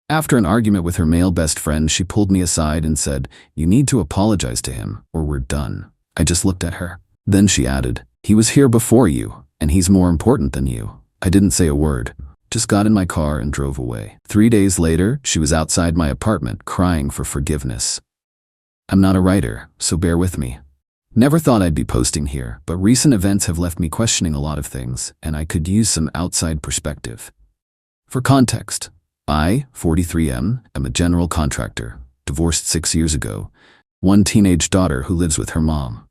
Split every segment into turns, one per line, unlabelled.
After an argument with her male best friend, she pulled me aside and said, "You need to apologize to him, or we're done." I just looked at her. Then she added, "He was here before you, and he's more important than you." I didn't say a word, just got in my car and drove away. 3 days later, she was outside my apartment crying for forgiveness. I'm not a writer, so bear with me. Never thought I'd be posting here, but recent events have left me questioning a lot of things, and I could use some outside perspective. For context, I, 43M, am a general contractor, divorced 6 years ago, one teenage daughter who lives with her mom.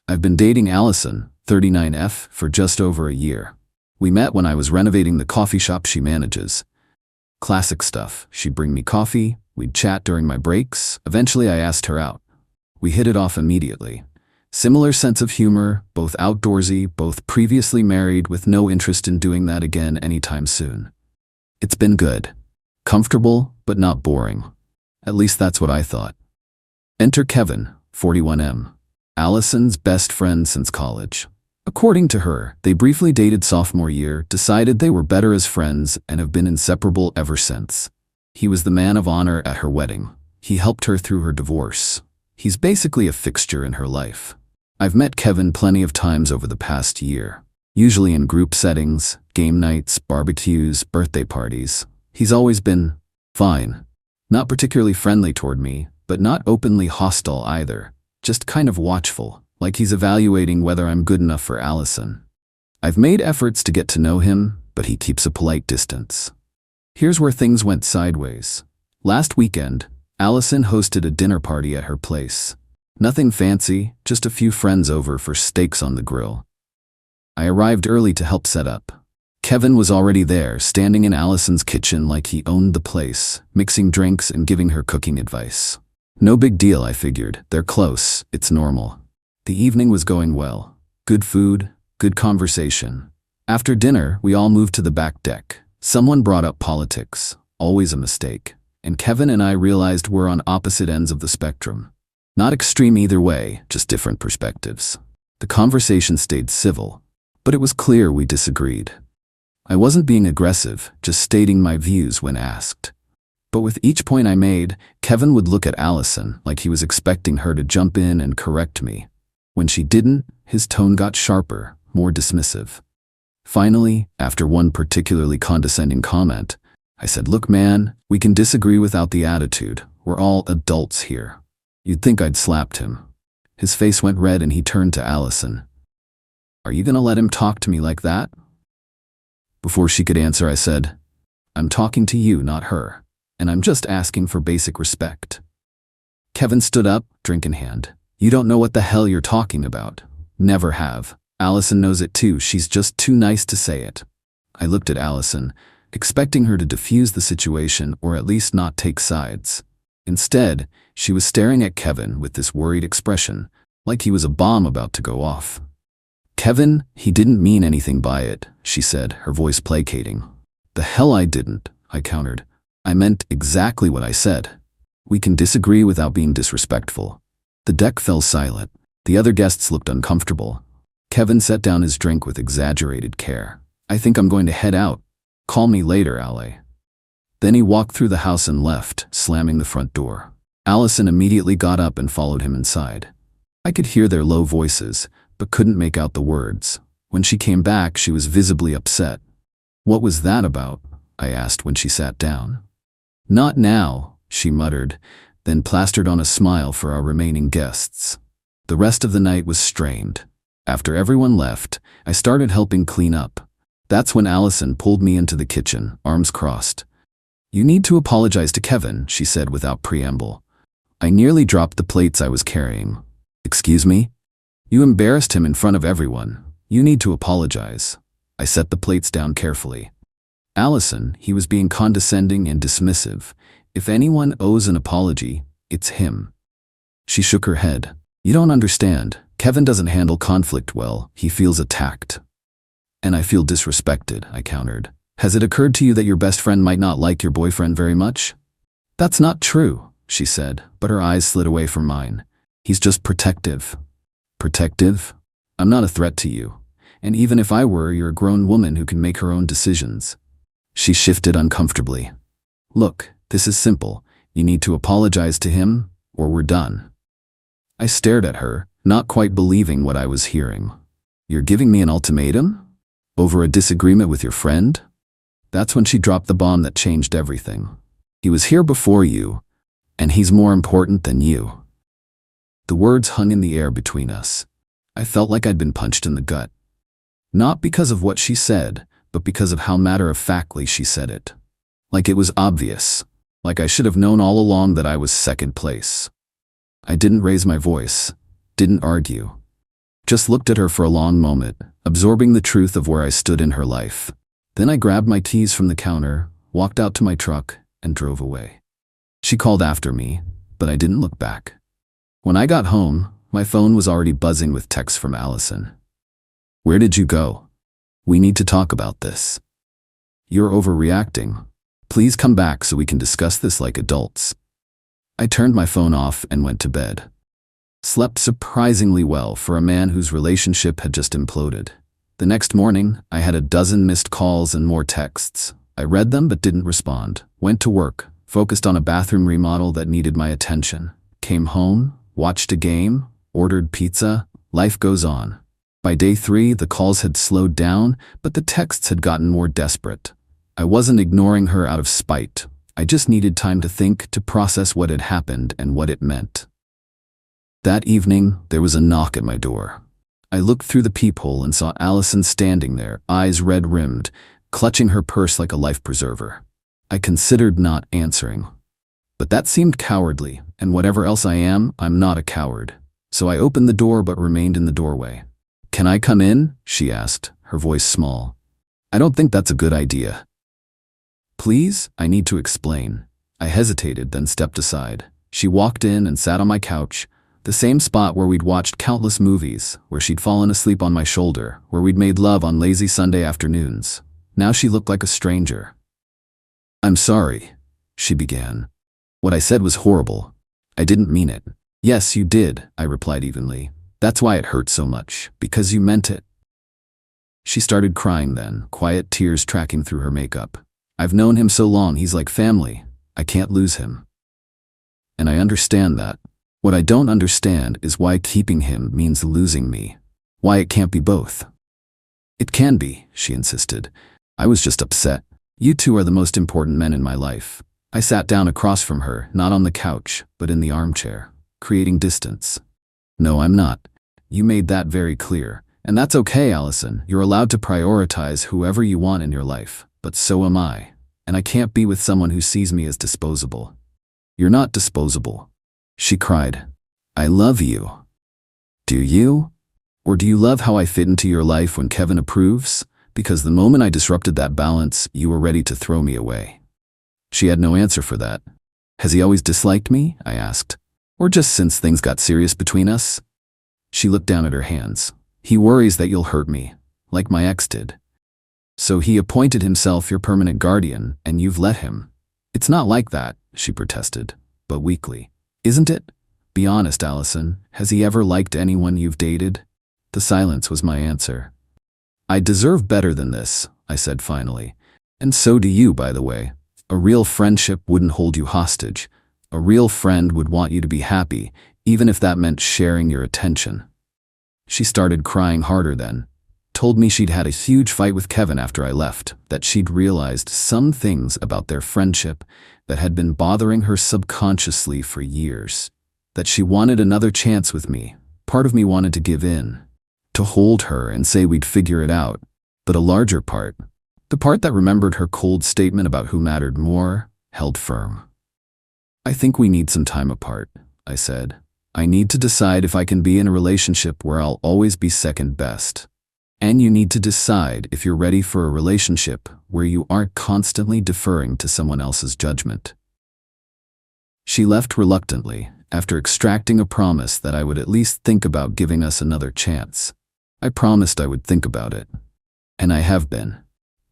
I've been dating Allison, 39F, for just over a year. We met when I was renovating the coffee shop she manages. Classic stuff. She'd bring me coffee, we'd chat during my breaks. Eventually I asked her out. We hit it off immediately. Similar sense of humor, both outdoorsy, both previously married with no interest in doing that again anytime soon. It's been good. Comfortable, but not boring. At least that's what I thought. Enter Kevin, 41M, Allison's best friend since college. According to her, they briefly dated sophomore year, decided they were better as friends, and have been inseparable ever since. He was the man of honor at her wedding. He helped her through her divorce. He's basically a fixture in her life. I've met Kevin plenty of times over the past year, usually in group settings, game nights, barbecues, birthday parties. He's always been fine. Not particularly friendly toward me, but not openly hostile either, just kind of watchful, like he's evaluating whether I'm good enough for Allison. I've made efforts to get to know him, but he keeps a polite distance. Here's where things went sideways. Last weekend, Allison hosted a dinner party at her place. Nothing fancy, just a few friends over for steaks on the grill. I arrived early to help set up. Kevin was already there, standing in Allison's kitchen like he owned the place, mixing drinks and giving her cooking advice. No big deal, I figured. They're close, it's normal. The evening was going well. Good food, good conversation. After dinner, we all moved to the back deck. Someone brought up politics, always a mistake, and Kevin and I realized we're on opposite ends of the spectrum. Not extreme either way, just different perspectives. The conversation stayed civil, but it was clear we disagreed. I wasn't being aggressive, just stating my views when asked. But with each point I made, Kevin would look at Allison like he was expecting her to jump in and correct me. When she didn't, his tone got sharper, more dismissive. Finally, after one particularly condescending comment, I said, "Look, man, we can disagree without the attitude. We're all adults here." You'd think I'd slapped him. His face went red and he turned to Allison. "Are you gonna let him talk to me like that?" Before she could answer, I said, "I'm talking to you, not her, and I'm just asking for basic respect." Kevin stood up, drink in hand. "You don't know what the hell you're talking about. Never have. Allison knows it too, she's just too nice to say it." I looked at Allison, expecting her to defuse the situation or at least not take sides. Instead, she was staring at Kevin with this worried expression, like he was a bomb about to go off. "Kevin, he didn't mean anything by it," she said, her voice placating. "The hell I didn't," I countered. "I meant exactly what I said. We can disagree without being disrespectful." The deck fell silent. The other guests looked uncomfortable. Kevin set down his drink with exaggerated care. "I think I'm going to head out. Call me later, Ale." Then he walked through the house and left, slamming the front door. Allison immediately got up and followed him inside. I could hear their low voices, but couldn't make out the words. When she came back, she was visibly upset. "What was that about?" I asked when she sat down. "Not now," she muttered, then plastered on a smile for our remaining guests. The rest of the night was strained. After everyone left, I started helping clean up. That's when Allison pulled me into the kitchen, arms crossed. "You need to apologize to Kevin," she said without preamble. I nearly dropped the plates I was carrying. "Excuse me? You embarrassed him in front of everyone. You need to apologize." I set the plates down carefully. "Allison, he was being condescending and dismissive. If anyone owes an apology, it's him." She shook her head. "You don't understand. Kevin doesn't handle conflict well. He feels attacked." "And I feel disrespected," I countered. "Has it occurred to you that your best friend might not like your boyfriend very much?" "That's not true," she said, but her eyes slid away from mine. "He's just protective." "Protective? I'm not a threat to you. And even if I were, you're a grown woman who can make her own decisions." She shifted uncomfortably. "Look, This is simple. You need to apologize to him, or we're done. I stared at her, not quite believing what I was hearing. You're giving me an ultimatum? Over a disagreement with your friend? That's when she dropped the bomb that changed everything. He was here before you, and he's more important than you. The words hung in the air between us. I felt like I'd been punched in the gut. Not because of what she said, but because of how matter-of-factly she said it. Like it was obvious. Like I should have known all along that I was second place. I didn't raise my voice, didn't argue. Just looked at her for a long moment, absorbing the truth of where I stood in her life. Then I grabbed my keys from the counter, walked out to my truck, and drove away. She called after me, but I didn't look back. When I got home, my phone was already buzzing with texts from Allison. Where did you go? We need to talk about this. You're overreacting. Please come back so we can discuss this like adults. I turned my phone off and went to bed. Slept surprisingly well for a man whose relationship had just imploded. The next morning, I had a dozen missed calls and more texts. I read them but didn't respond. Went to work, focused on a bathroom remodel that needed my attention. Came home, watched a game, ordered pizza. Life goes on. By day 3, the calls had slowed down, but the texts had gotten more desperate. I wasn't ignoring her out of spite. I just needed time to think, to process what had happened and what it meant. That evening, there was a knock at my door. I looked through the peephole and saw Allison standing there, eyes red-rimmed, clutching her purse like a life preserver. I considered not answering. But that seemed cowardly, and whatever else I am, I'm not a coward. So I opened the door but remained in the doorway. Can I come in? She asked, her voice small. I don't think that's a good idea. Please, I need to explain. I hesitated, then stepped aside. She walked in and sat on my couch, the same spot where we'd watched countless movies, where she'd fallen asleep on my shoulder, where we'd made love on lazy Sunday afternoons. Now she looked like a stranger. I'm sorry, she began. What I said was horrible. I didn't mean it. Yes, you did, I replied evenly. That's why it hurt so much, because you meant it. She started crying then, quiet tears tracking through her makeup. I've known him so long, he's like family. I can't lose him. And I understand that. What I don't understand is why keeping him means losing me. Why it can't be both. It can be, she insisted. I was just upset. You two are the most important men in my life. I sat down across from her, not on the couch, but in the armchair, creating distance. No, I'm not. You made that very clear. And that's okay, Allison. You're allowed to prioritize whoever you want in your life. But so am I. And I can't be with someone who sees me as disposable. You're not disposable. She cried. I love you. Do you? Or do you love how I fit into your life when Kevin approves? Because the moment I disrupted that balance, you were ready to throw me away. She had no answer for that. Has he always disliked me? I asked. Or just since things got serious between us? She looked down at her hands. He worries that you'll hurt me, like my ex did. So he appointed himself your permanent guardian, and you've let him. It's not like that, she protested, but weakly. Isn't it? Be honest, Allison. Has he ever liked anyone you've dated? The silence was my answer. I deserve better than this, I said finally. And so do you, by the way. A real friendship wouldn't hold you hostage. A real friend would want you to be happy, even if that meant sharing your attention. She started crying harder then. Told me she'd had a huge fight with Kevin after I left, that she'd realized some things about their friendship that had been bothering her subconsciously for years, that she wanted another chance with me. Part of me wanted to give in, to hold her and say we'd figure it out, but a larger part, the part that remembered her cold statement about who mattered more, held firm. I think we need some time apart, I said. I need to decide if I can be in a relationship where I'll always be second best. And you need to decide if you're ready for a relationship where you aren't constantly deferring to someone else's judgment. She left reluctantly, after extracting a promise that I would at least think about giving us another chance. I promised I would think about it. And I have been.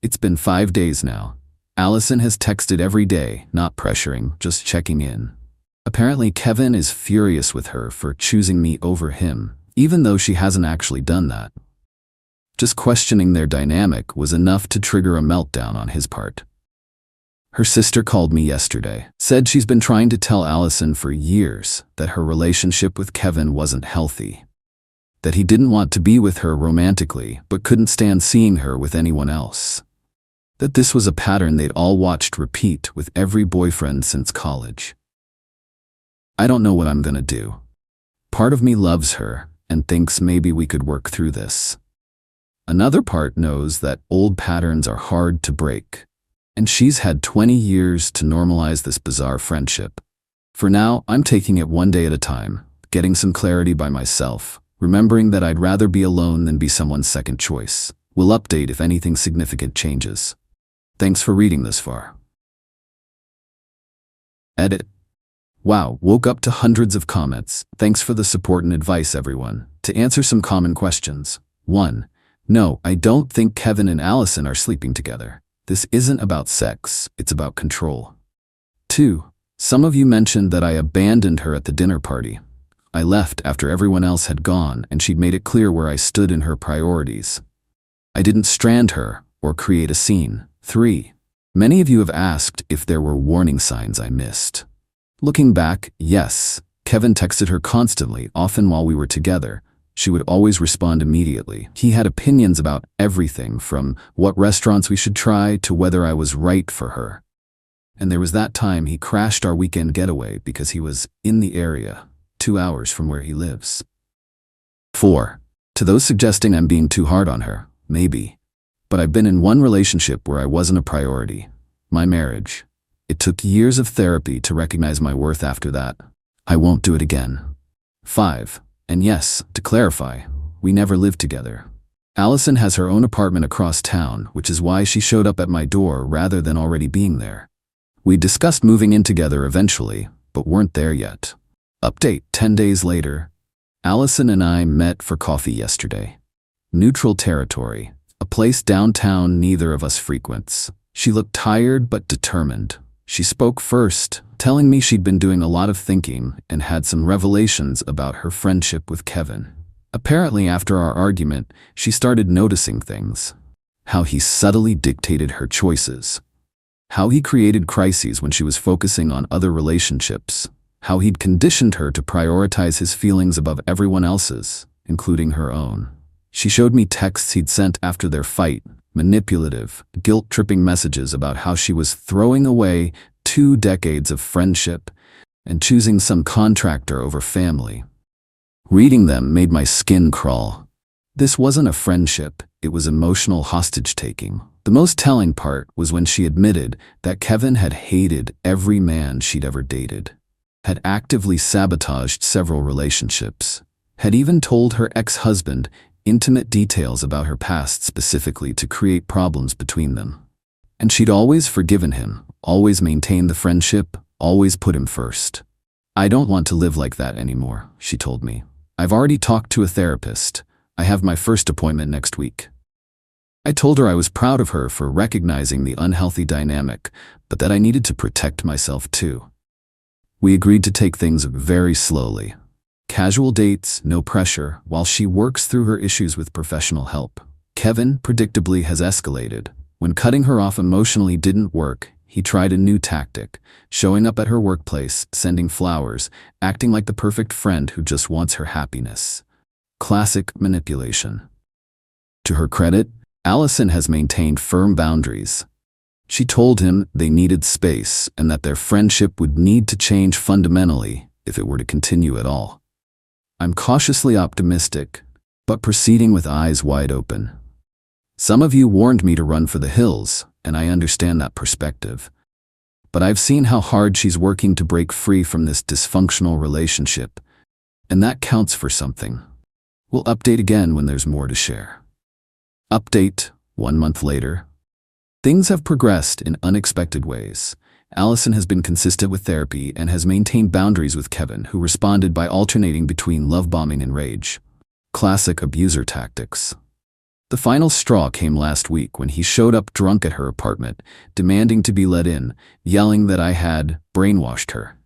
It's been 5 days now. Allison has texted every day, not pressuring, just checking in. Apparently Kevin is furious with her for choosing me over him, even though she hasn't actually done that. Just questioning their dynamic was enough to trigger a meltdown on his part. Her sister called me yesterday, said she's been trying to tell Allison for years that her relationship with Kevin wasn't healthy, that he didn't want to be with her romantically but couldn't stand seeing her with anyone else, that this was a pattern they'd all watched repeat with every boyfriend since college. I don't know what I'm gonna do. Part of me loves her and thinks maybe we could work through this. Another part knows that old patterns are hard to break, and she's had 20 years to normalize this bizarre friendship. For now, I'm taking it one day at a time, getting some clarity by myself, remembering that I'd rather be alone than be someone's second choice. We'll update if anything significant changes. Thanks for reading this far. Edit. Wow, woke up to hundreds of comments. Thanks for the support and advice, everyone. To answer some common questions. 1. No, I don't think Kevin and Allison are sleeping together. This isn't about sex, it's about control. 2. Some of you mentioned that I abandoned her at the dinner party. I left after everyone else had gone and she'd made it clear where I stood in her priorities. I didn't strand her or create a scene. 3. Many of you have asked if there were warning signs I missed. Looking back, yes, Kevin texted her constantly, often while we were together. She would always respond immediately. He had opinions about everything from what restaurants we should try to whether I was right for her. And there was that time he crashed our weekend getaway because he was in the area, 2 hours from where he lives. 4. To those suggesting I'm being too hard on her, maybe. But I've been in one relationship where I wasn't a priority. My marriage. It took years of therapy to recognize my worth after that. I won't do it again. 5. And yes, to clarify, we never lived together. Allison has her own apartment across town, which is why she showed up at my door rather than already being there. We discussed moving in together eventually, but weren't there yet. Update: 10 days later. Allison and I met for coffee yesterday. Neutral territory, a place downtown neither of us frequents. She looked tired but determined. She spoke first, telling me she'd been doing a lot of thinking and had some revelations about her friendship with Kevin. Apparently, after our argument, she started noticing things. How he subtly dictated her choices. How he created crises when she was focusing on other relationships. How he'd conditioned her to prioritize his feelings above everyone else's, including her own. She showed me texts he'd sent after their fight, manipulative, guilt-tripping messages about how she was throwing away 2 decades of friendship and choosing some contractor over family. Reading them made my skin crawl. This wasn't a friendship, it was emotional hostage-taking. The most telling part was when she admitted that Kevin had hated every man she'd ever dated, had actively sabotaged several relationships, had even told her ex-husband intimate details about her past specifically to create problems between them. And she'd always forgiven him, always maintained the friendship, always put him first. I don't want to live like that anymore, she told me. I've already talked to a therapist. I have my first appointment next week. I told her I was proud of her for recognizing the unhealthy dynamic, but that I needed to protect myself too. We agreed to take things very slowly. Casual dates, no pressure, while she works through her issues with professional help. Kevin, predictably, has escalated. When cutting her off emotionally didn't work, he tried a new tactic, showing up at her workplace, sending flowers, acting like the perfect friend who just wants her happiness. Classic manipulation. To her credit, Allison has maintained firm boundaries. She told him they needed space and that their friendship would need to change fundamentally if it were to continue at all. I'm cautiously optimistic, but proceeding with eyes wide open. Some of you warned me to run for the hills, and I understand that perspective. But I've seen how hard she's working to break free from this dysfunctional relationship, and that counts for something. We'll update again when there's more to share. Update: 1 month later. Things have progressed in unexpected ways. Allison has been consistent with therapy and has maintained boundaries with Kevin, who responded by alternating between love bombing and rage. Classic abuser tactics. The final straw came last week when he showed up drunk at her apartment, demanding to be let in, yelling that I had brainwashed her.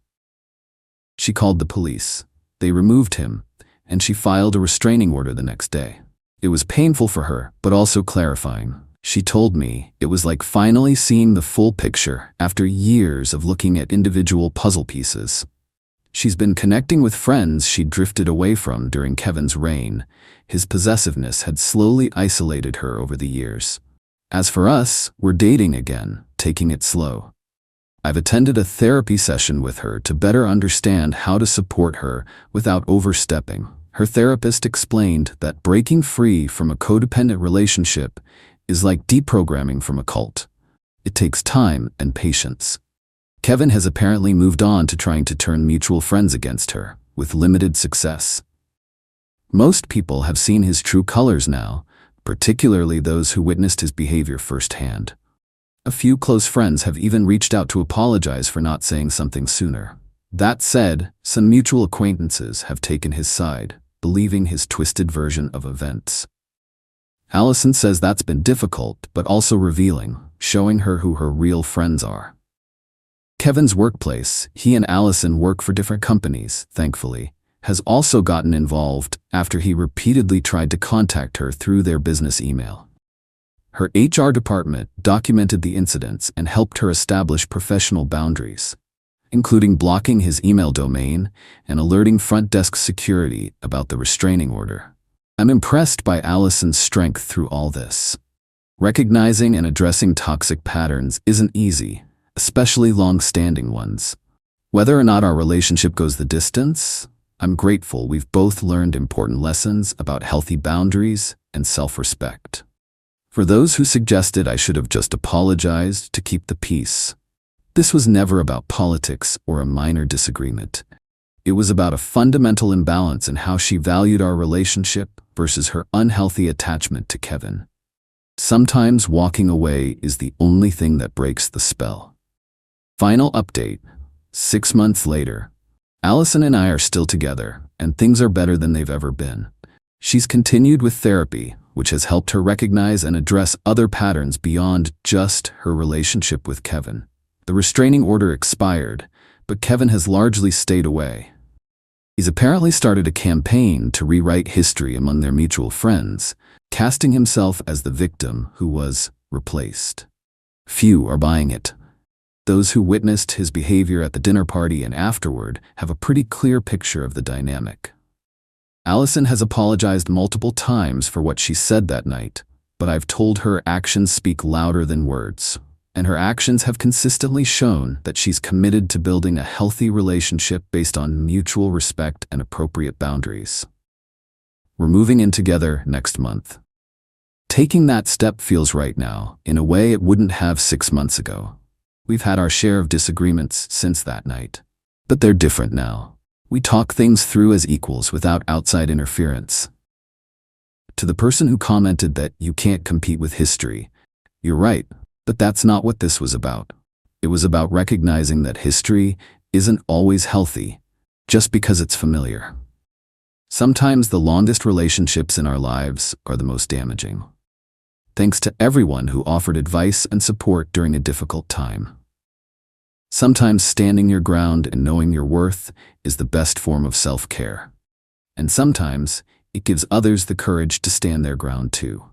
She called the police. They removed him, and she filed a restraining order the next day. It was painful for her, but also clarifying. She told me it was like finally seeing the full picture after years of looking at individual puzzle pieces. She's been connecting with friends she'd drifted away from during Kevin's reign. His possessiveness had slowly isolated her over the years. As for us, we're dating again, taking it slow. I've attended a therapy session with her to better understand how to support her without overstepping. Her therapist explained that breaking free from a codependent relationship is like deprogramming from a cult. It takes time and patience. Kevin has apparently moved on to trying to turn mutual friends against her, with limited success. Most people have seen his true colors now, particularly those who witnessed his behavior firsthand. A few close friends have even reached out to apologize for not saying something sooner. That said, some mutual acquaintances have taken his side, believing his twisted version of events. Allison says that's been difficult, but also revealing, showing her who her real friends are. Kevin's workplace, he and Allison work for different companies, thankfully, has also gotten involved after he repeatedly tried to contact her through their business email. Her HR department documented the incidents and helped her establish professional boundaries, including blocking his email domain and alerting front desk security about the restraining order. I'm impressed by Allison's strength through all this. Recognizing and addressing toxic patterns isn't easy, especially long-standing ones. Whether or not our relationship goes the distance, I'm grateful we've both learned important lessons about healthy boundaries and self-respect. For those who suggested I should have just apologized to keep the peace, this was never about politics or a minor disagreement. It was about a fundamental imbalance in how she valued our relationship versus her unhealthy attachment to Kevin. Sometimes walking away is the only thing that breaks the spell. Final update. 6 months later, Allison and I are still together, and things are better than they've ever been. She's continued with therapy, which has helped her recognize and address other patterns beyond just her relationship with Kevin. The restraining order expired, but Kevin has largely stayed away. He's apparently started a campaign to rewrite history among their mutual friends, casting himself as the victim who was replaced. Few are buying it. Those who witnessed his behavior at the dinner party and afterward have a pretty clear picture of the dynamic. Allison has apologized multiple times for what she said that night, but I've told her actions speak louder than words. And her actions have consistently shown that she's committed to building a healthy relationship based on mutual respect and appropriate boundaries. We're moving in together next month. Taking that step feels right now, in a way it wouldn't have 6 months ago. We've had our share of disagreements since that night, but they're different now. We talk things through as equals without outside interference. To the person who commented that you can't compete with history, you're right. But that's not what this was about. It was about recognizing that history isn't always healthy just because it's familiar. Sometimes the longest relationships in our lives are the most damaging. Thanks to everyone who offered advice and support during a difficult time. Sometimes standing your ground and knowing your worth is the best form of self-care. And sometimes it gives others the courage to stand their ground too.